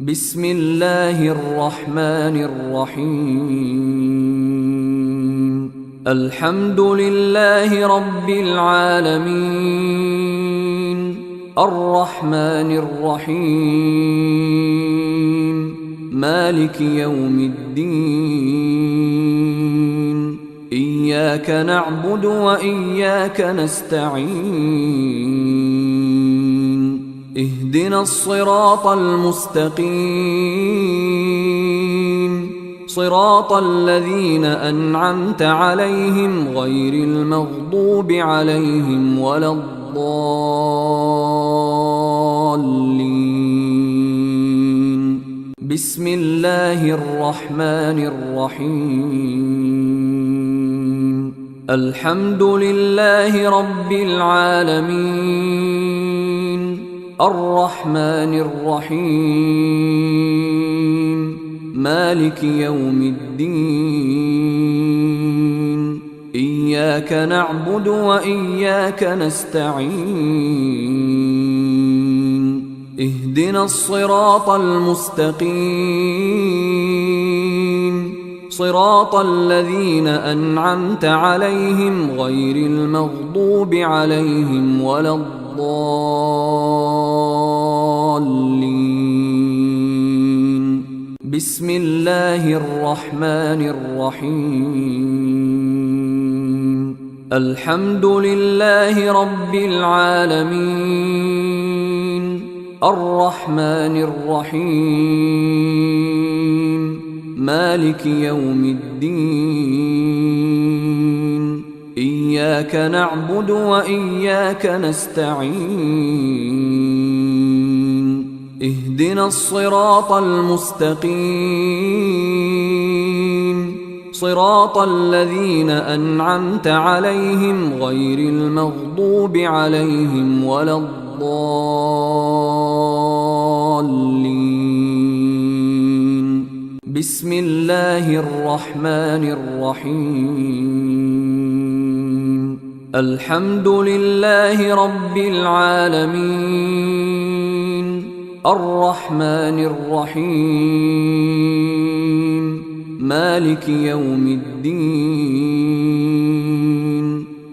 بسم الله الرحمن الرحيم. الحمد لله رب العالمين، الرحمن الرحيم، مالك يوم الدين. إياك نعبد وإياك نستعين، اهدنا الصراط المستقيم، صراط الذين أنعمت عليهم غير المغضوب عليهم ولا الضالين. بسم الله الرحمن الرحيم. الحمد لله رب العالمين، الرحمن الرحيم، مالك يوم الدين. إياك نعبد وإياك نستعين، اهدنا الصراط المستقيم، صراط الذين أنعمت عليهم غير المغضوب عليهم ولا الضالين. بسم الله الرحمن الرحيم. الحمد لله رب العالمين، الرحمن الرحيم، مالك يوم الدين. إياك نعبد وإياك نستعين، اهدنا الصراط المستقيم، صراط الذين أنعمت عليهم غير المغضوب عليهم ولا الضالين. بسم الله الرحمن الرحيم. الحمد لله رب العالمين، الرحمن الرحيم، مالك يوم الدين.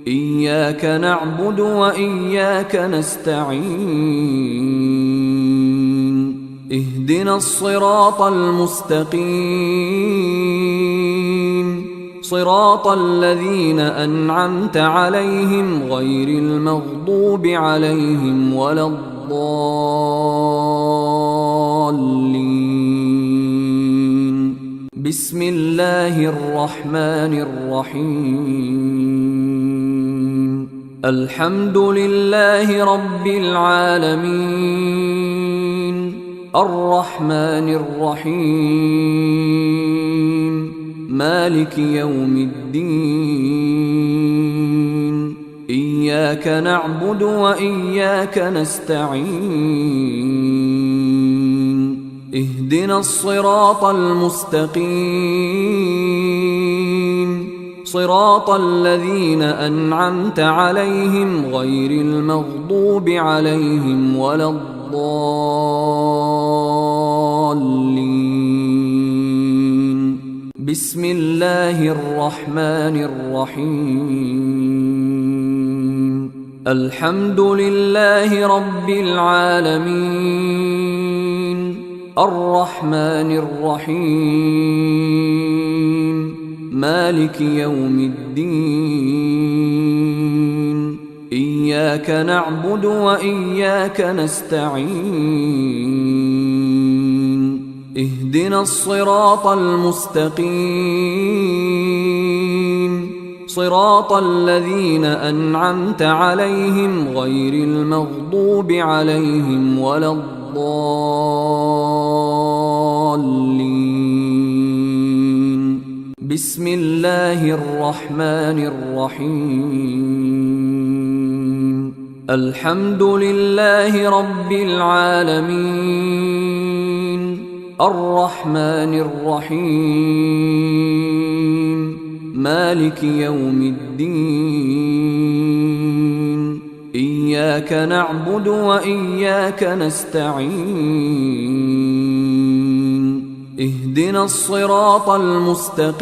إياك نعبد وإياك نستعين، اهدنا الصراط المستقيم، صراط الذين أنعمت عليهم غير المغضوب عليهم ولا الضالين. بسم الله الرحمن الرحيم. الحمد لله رب العالمين، الرحمن الرحيم، مالك يوم الدين. إياك نعبد وإياك نستعين، اهدنا الصراط المستقيم، صراط الذين أنعمت عليهم غير المغضوب عليهم ولا الضالين. بسم الله الرحمن الرحيم. الحمد لله رب العالمين، الرحمن الرحيم، مالك يوم الدين. إياك نعبد وإياك نستعين، اهدنا الصراط المستقيم، صراط الذين أنعمت عليهم غير المغضوب عليهم ولا الضالين. بسم الله الرحمن الرحيم. الحمد لله رب العالمين، الرحمن الرحيم، مالك يوم الدين. إياك نعبد وإياك نستعين، اهدنا الصراط المستقيم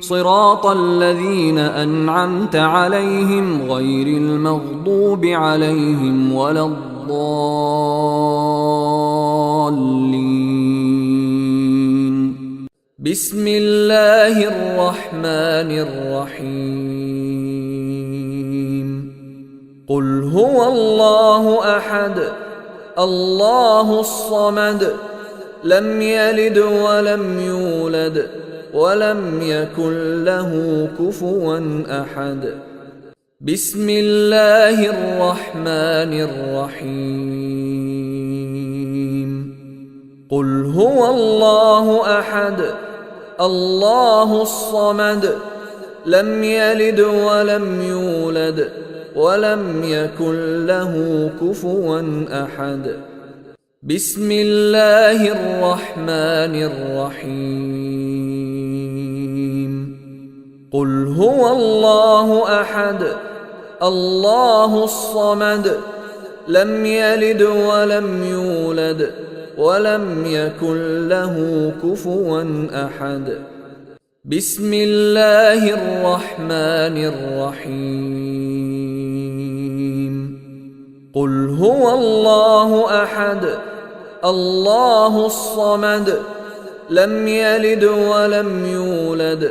صراط الذين أنعمت عليهم غير المغضوب عليهم ولا الضالين. بسم الله الرحمن الرحيم. قل هو الله أحد الله الصمد لم يلد ولم يولد ولم يكن له كفوا أحد. بسم الله الرحمن الرحيم. قل هو الله أحد الله الصمد لم يلد ولم يولد ولم يكن له كفوا أحد. بسم الله الرحمن الرحيم. قل هو الله أحد الله الصمد لم يلد ولم يولد ولم يكن له كفوا أحد. بسم الله الرحمن الرحيم. قل هو الله أحد الله الصمد لم يلد ولم يولد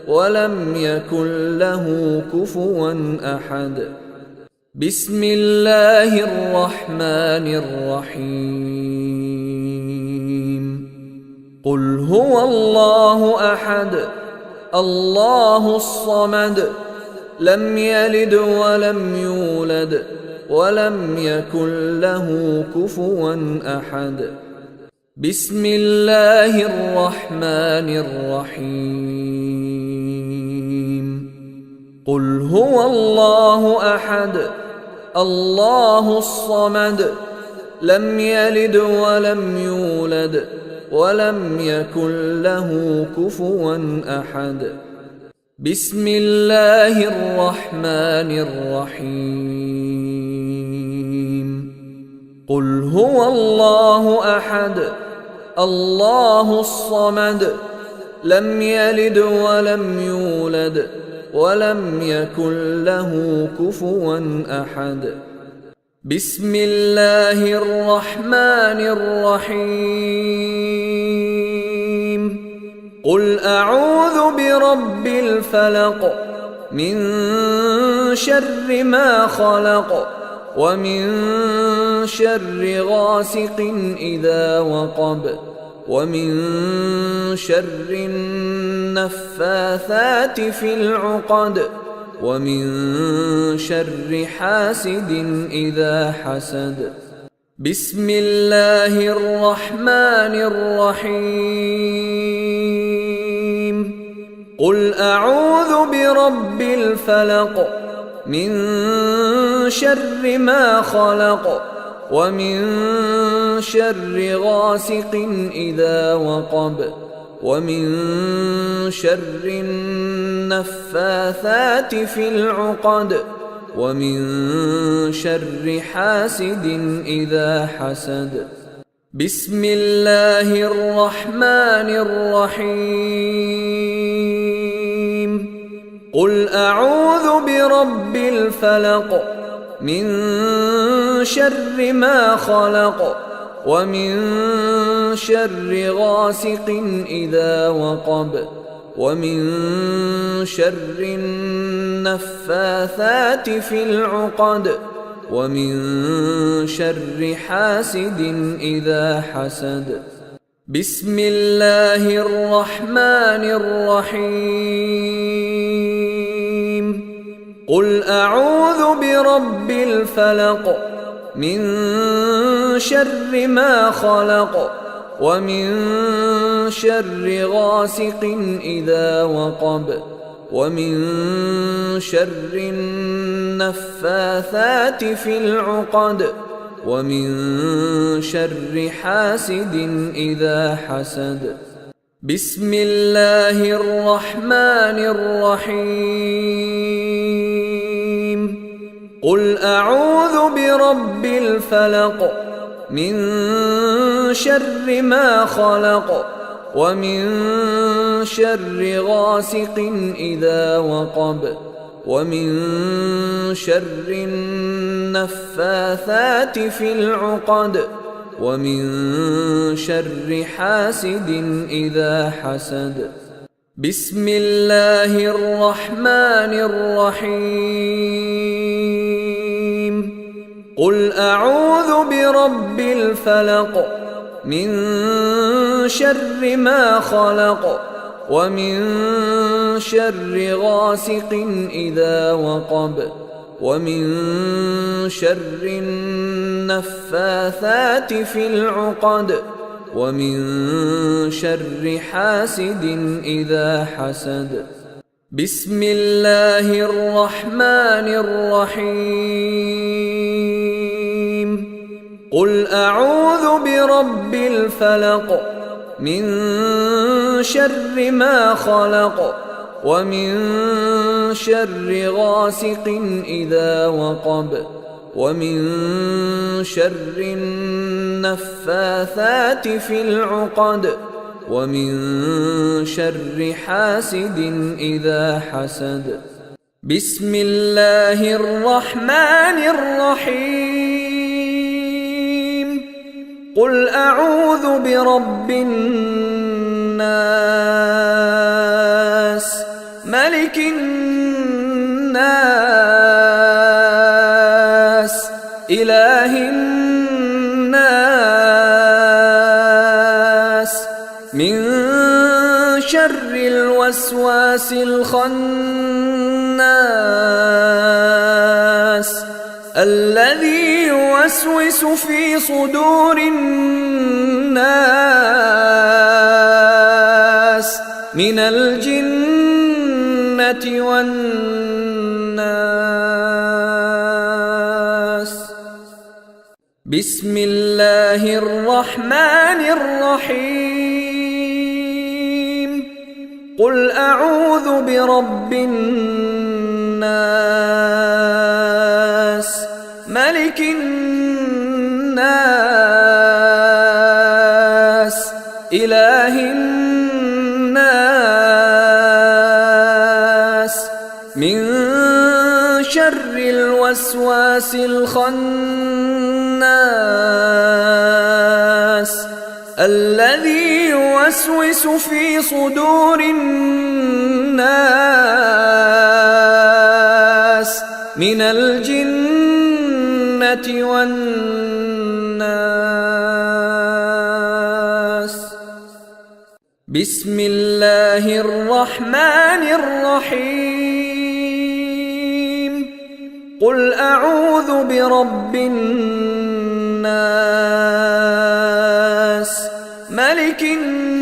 ولم يكن له كفوا أحد. بسم الله الرحمن الرحيم. قل هو الله أحد الله الصمد لم يلد ولم يولد ولم يكن له كفوا أحد. بسم الله الرحمن الرحيم. قل هو الله أحد الله الصمد لم يلد ولم يولد ولم يكن له كفوا أحد. بسم الله الرحمن الرحيم. قل هو الله أحد الله الصمد لم يلد ولم يولد ولم يكن له كفوا أحد. بسم الله الرحمن الرحيم. قل أعوذ برب الفلق من شر ما خلق ومن شر غاسق إذا وقب ومن شر النفاثات في العقد ومن شر حاسد إذا حسد. بسم الله الرحمن الرحيم. قل أعوذ برب الفلق من شر ما خلق ومن شر غاسق إذا وقب ومن شر النفاثات في العقد ومن شر حاسد إذا حسد. بسم الله الرحمن الرحيم. قل أعوذ برب الفلق من شر ما خلق ومن شر غاسق إذا وقب ومن شر النفاثات في العقد ومن شر حاسد إذا حسد. بسم الله الرحمن الرحيم. قل أعوذ برب الفلق من شر ما خلق ومن شر غاسق إذا وقب ومن شر النفاثات في العقد ومن شر حاسد إذا حسد. بسم الله الرحمن الرحيم. قل أعوذ برب الفلق من شر ما خلق ومن شر غاسق إذا وقب ومن شر النفاثات في العقد ومن شر حاسد إذا حسد. بسم الله الرحمن الرحيم. قل أعوذ برب الفلق من شر ما خلق ومن شر غاسق إذا وقب ومن شر النفاثات في العقد ومن شر حاسد إذا حسد. بسم الله الرحمن الرحيم. قل أعوذ برب الفلق من شر ما خلق ومن شر غاسق إذا وقب ومن شر النفاثات في العقد ومن شر حاسد إذا حسد. بسم الله الرحمن الرحيم. قل أعوذ برب الناس ملك الناس إله الناس من شر الوسواس الخناس الذي يوسوس في صدور الناس من الجنة والناس. بسم الله الرحمن الرحيم. قل أعوذ برب الناس ملك الناس إله الناس من شر الوسواس الخناس الذي يوسوس في صدور الناس من الجنة والناس. بسم الله الرحمن الرحيم. قل أعوذ برب الناس ملك الناس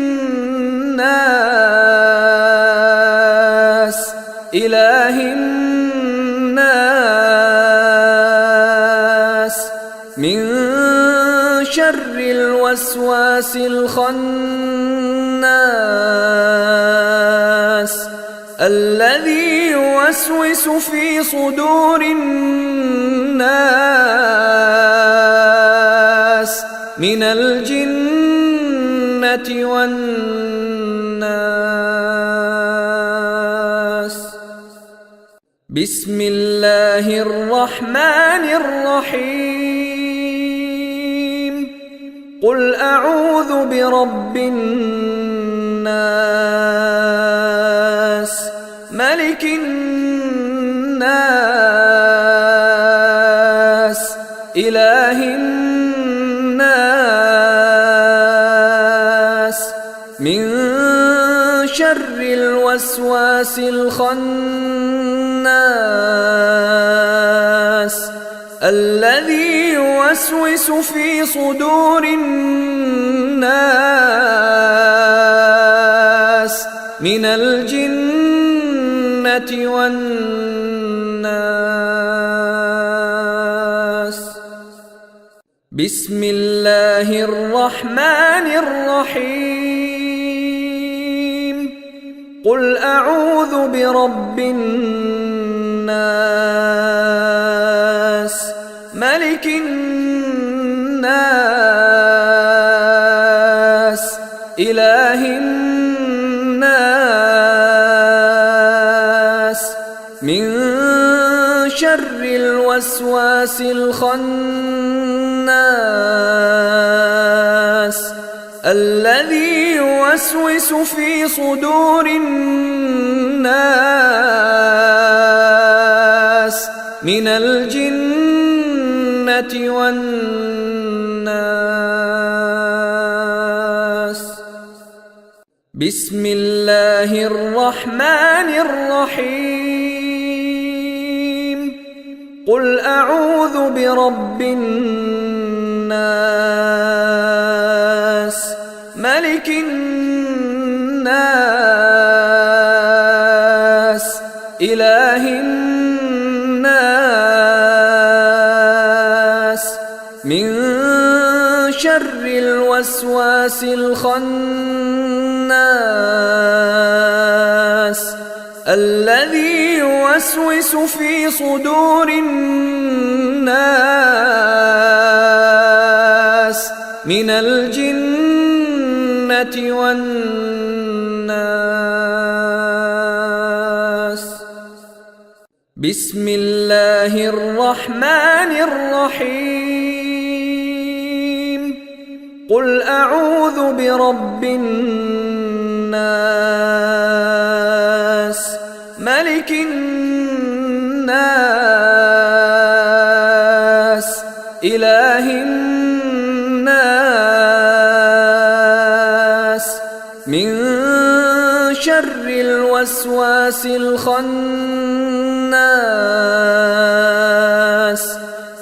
إله الناس من شر الوسواس الخناس الذي يوسوس في صدور الناس من الجنة والناس. بسم الله الرحمن الرحيم. قل أعوذ برب الناس ملك الناس إله الناس من شر الوسواس الخناس الذي يوسوس في صدور الناس من الجنة والناس. بسم الله الرحمن الرحيم. قل أعوذ برب الناس ملك الناس إله الناس من شر الوسواس الخناس الذي يوسوس في صدور الناس من الجنة والناس. بسم الله الرحمن الرحيم. قل أعوذ برب الناس ملك الناس إله الناس من شر الوسواس الخناس الذي يوسوس في صدور الناس من الجنة والناس. بسم الله الرحمن الرحيم. قل أعوذ برب الناس ملك الناس إله الناس من شر الوسواس الخناس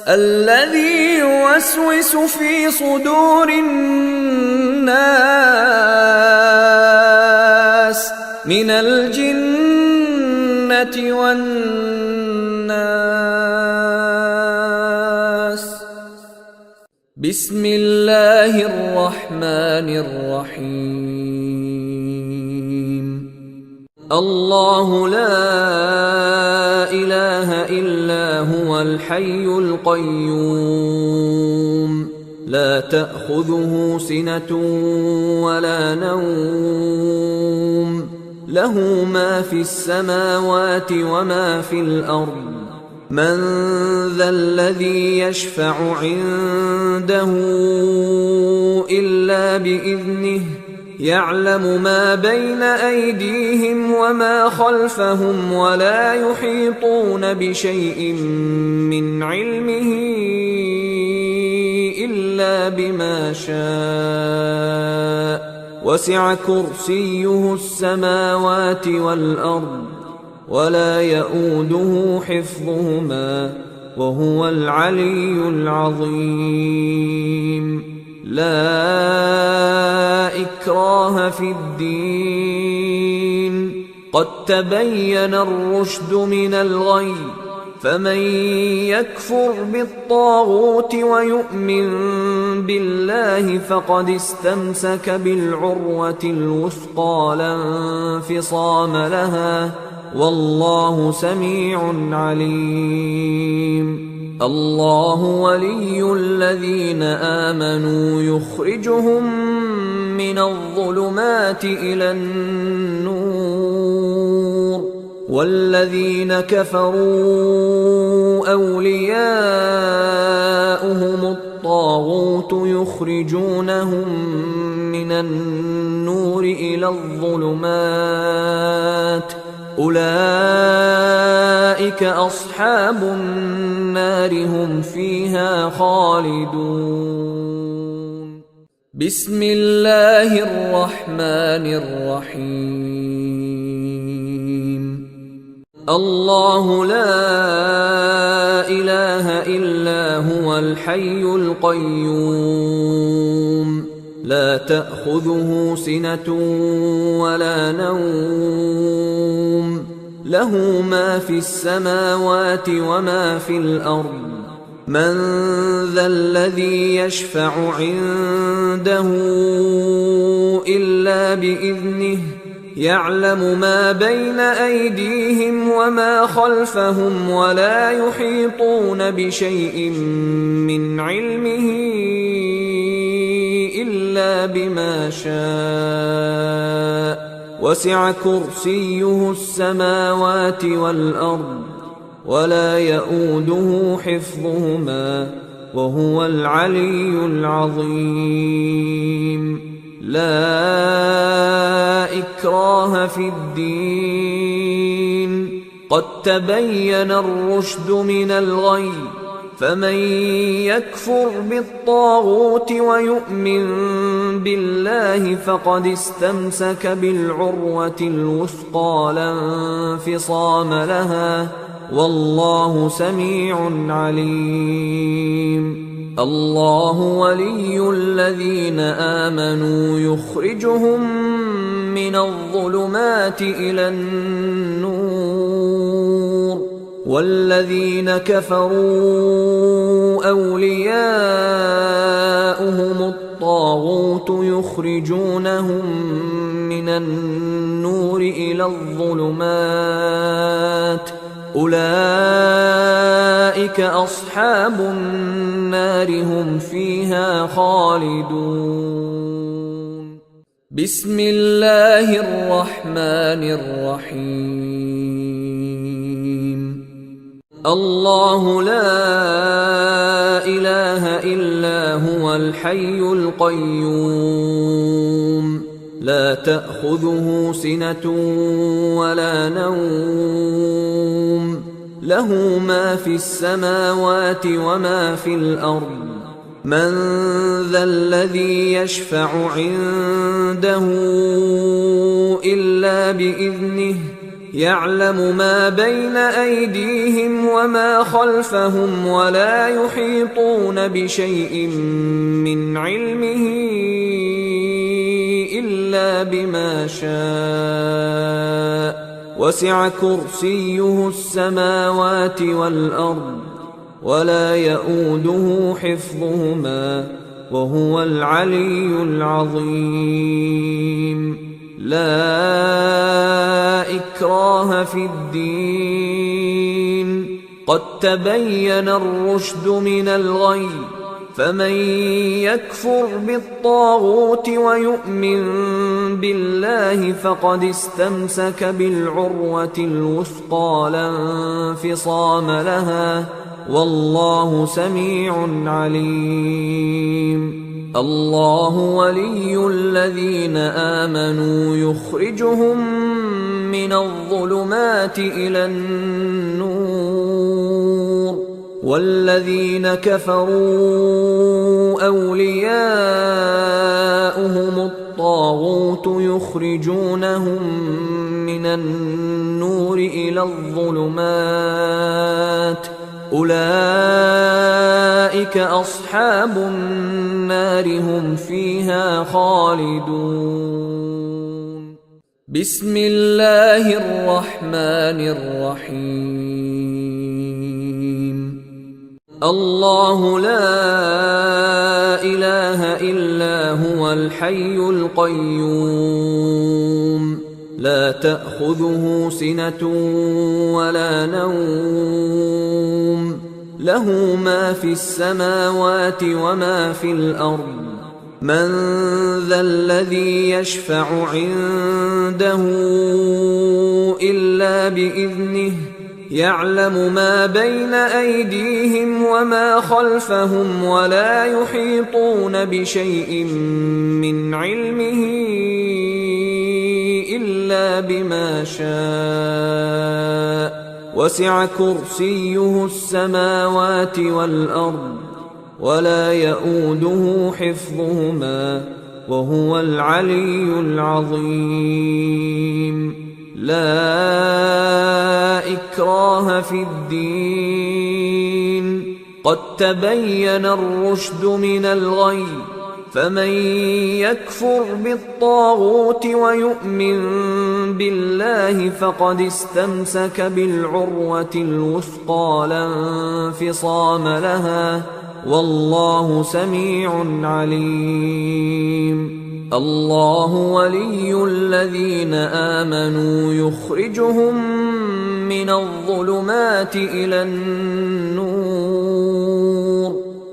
الذي يوسوس في صدور الناس من الجنة والناس. بسم الله الرحمن الرحيم. الله لا إله إلا هو الحي القيوم لا تأخذه سنة ولا نوم له ما في السماوات وما في الأرض. من ذا الذي يشفع عنده إلا بإذنه يعلم ما بين أيديهم وما خلفهم ولا يحيطون بشيء من علمه إلا بما شاء وسع كرسيه السماوات والأرض ولا يؤوده حفظهما وهو العلي العظيم. لا إكراه في الدين قد تبين الرشد من الغي فمن يكفر بالطاغوت ويؤمن بالله فقد استمسك بالعروة الوثقى لا انفصام لها والله سميع عليم. الله ولي الذين آمنوا يخرجهم من الظلمات إلى النور والذين كفروا أولياؤهم الطاغوت يخرجونهم من النور إلى الظلمات أولئك أصحاب النار هم فيها خالدون. بسم الله الرحمن الرحيم. الله لا إله إلا هو الحي القيوم لا تأخذه سنة ولا نوم له ما في السماوات وما في الأرض. من ذا الذي يشفع عنده إلا بإذنه يعلم ما بين أيديهم وما خلفهم ولا يحيطون بشيء من علمه إلا إلا بما شاء وسع كرسيه السماوات والأرض ولا يئوده حفظهما وهو العلي العظيم. لا إكراه في الدين قد تبين الرشد من الغي فمن يكفر بالطاغوت ويؤمن بالله فقد استمسك بالعروة الوثقى لا انفصام لها والله سميع عليم. الله ولي الذين آمنوا يخرجهم من الظلمات إلى النور والذين كفروا أولياؤهم الطاغوت يخرجونهم من النور إلى الظلمات أولئك أصحاب النار هم فيها خالدون. بسم الله الرحمن الرحيم. الله لا إله إلا هو الحي القيوم لا تأخذه سنة ولا نوم له ما في السماوات وما في الأرض من ذا الذي يشفع عنده إلا بإذنه يعلم ما بين أيديهم وما خلفهم ولا يحيطون بشيء من علمه إلا بما شاء وسع كرسيه السماوات والأرض ولا يئوده حفظهما وهو العلي العظيم. لا إكراه في الدين قد تبين الرشد من الغي فمن يكفر بالطاغوت ويؤمن بالله فقد استمسك بالعروة الوثقى لا انفصام لها والله سميع عليم. الله ولي الذين آمنوا يخرجهم من الظلمات إلى النور والذين كفروا أولياؤهم الطاغوت يخرجونهم من النور إلى الظلمات أولئك أصحاب النار هم فيها خالدون. بسم الله الرحمن الرحيم. الله لا إله إلا هو الحي القيوم لا تأخذه سنة ولا نوم له ما في السماوات وما في الأرض من ذا الذي يشفع عنده إلا بإذنه يعلم ما بين أيديهم وما خلفهم ولا يحيطون بشيء من علمه إلا بما شاء وسع كرسيه السماوات والأرض ولا يئوده حفظهما وهو العلي العظيم. لا إكراه في الدين قد تبين الرشد من الغي فمن يكفر بالطاغوت ويؤمن بالله فقد استمسك بالعروة الوثقى لا انفصام لها والله سميع عليم. الله ولي الذين آمنوا يخرجهم من الظلمات إلى النور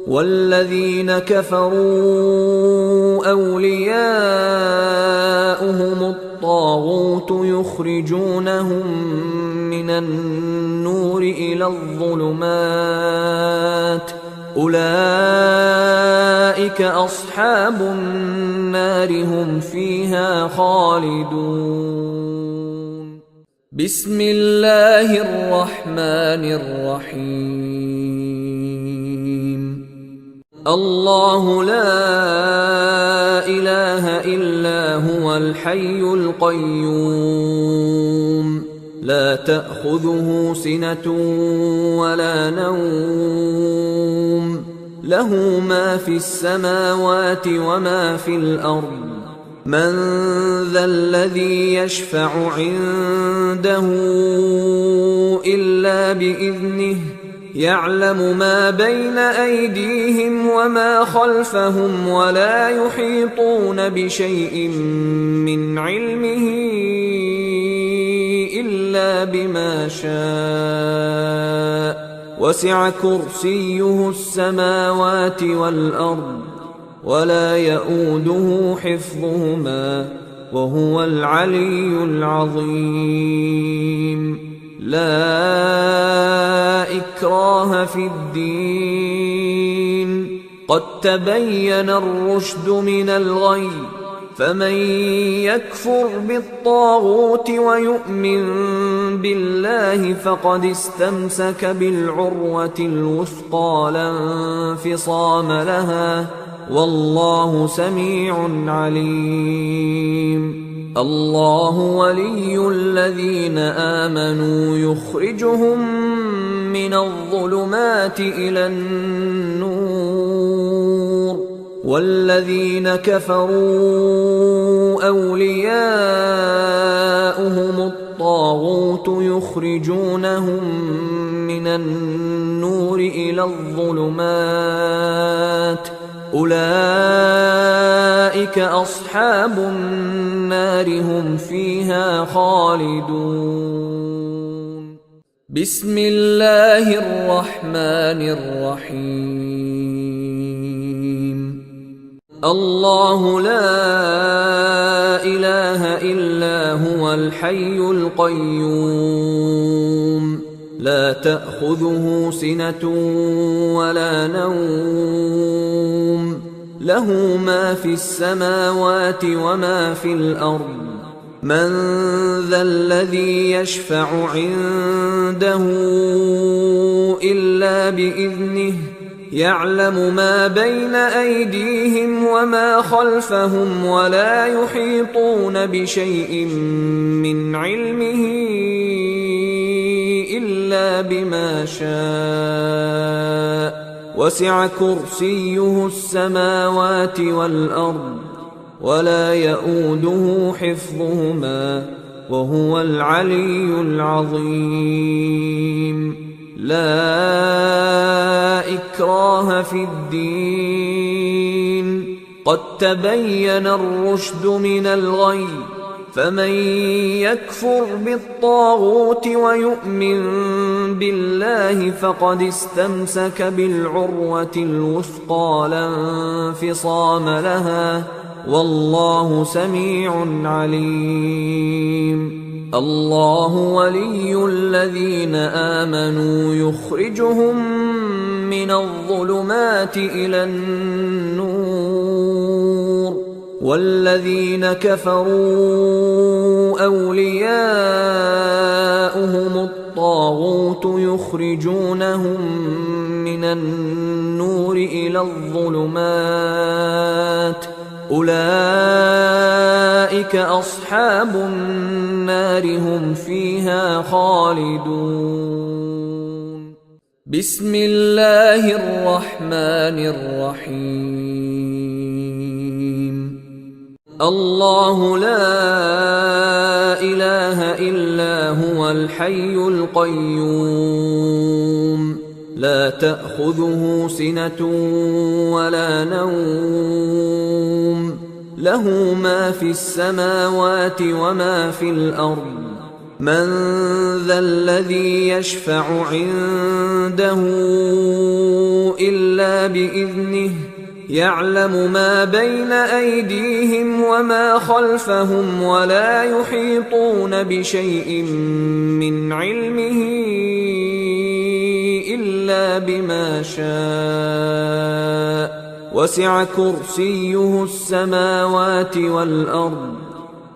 والذين كفروا أولياؤهم الطاغوت يخرجونهم من النور إلى الظلمات أولئك أصحاب النار هم فيها خالدون. بسم الله الرحمن الرحيم. الله لا إله إلا هو الحي القيوم لا تأخذه سنة ولا نوم له ما في السماوات وما في الأرض من ذا الذي يشفع عنده إلا بإذنه يعلم ما بين أيديهم وما خلفهم ولا يحيطون بشيء من علمه إلا بما شاء وسع كرسيه السماوات والأرض ولا يؤوده حفظهما وهو العلي العظيم. لا إكراه في الدين قد تبين الرشد من الغي فمن يكفر بالطاغوت ويؤمن بالله فقد استمسك بالعروة الوثقى لا انفصام لها والله سميع عليم. الله ولي الذين آمنوا يخرجهم من الظلمات إلى النور والذين كفروا أولياؤهم الطاغوت يخرجونهم من النور إلى الظلمات أولئك أصحاب النار هم فيها خالدون. بسم الله الرحمن الرحيم. الله لا إله إلا هو الحي القيوم لا تأخذه سنة ولا نوم له ما في السماوات وما في الأرض من ذا الذي يشفع عنده إلا بإذنه يعلم ما بين أيديهم وما خلفهم ولا يحيطون بشيء من علمه إلا بما شاء وسع كرسيه السماوات والأرض ولا يؤوده حفظهما وهو العلي العظيم. لا إكراه في الدين قد تبين الرشد من الغي فمن يكفر بالطاغوت ويؤمن بالله فقد استمسك بالعروة الوثقى لا انفصام لها والله سميع عليم. الله ولي الذين آمنوا يخرجهم من الظلمات إلى النور والذين كفروا أولياؤهم الطاغوت يخرجونهم من النور إلى الظلمات أولئك أصحاب النار هم فيها خالدون. بسم الله الرحمن الرحيم. الله لا إله إلا هو الحي القيوم لا تأخذه سنة ولا نوم له ما في السماوات وما في الأرض من ذا الذي يشفع عنده إلا بإذنه يعلم ما بين أيديهم وما خلفهم ولا يحيطون بشيء من علمه إلا بما شاء وسع كرسيه السماوات والأرض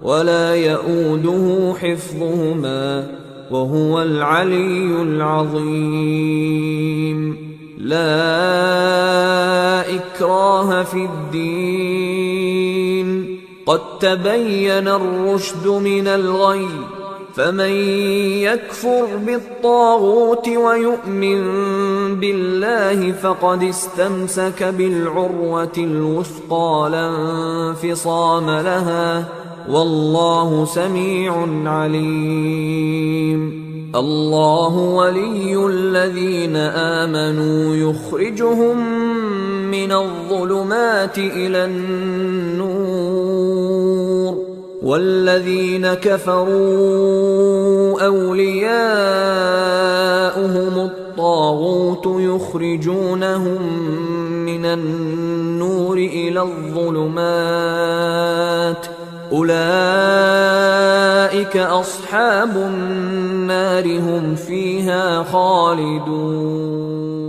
ولا يئوده حفظهما وهو العلي العظيم لا إكراه في الدين قد تبين الرشد من الغي فمن يكفر بالطاغوت ويؤمن بالله فقد استمسك بالعروة الوثقى لا انفصام لها والله سميع عليم الله ولي الذين آمنوا يخرجهم من الظلمات إلى النور والذين كفروا أولياؤهم الطاغوت يخرجونهم من النور إلى الظلمات أولئك أصحاب النار هم فيها خالدون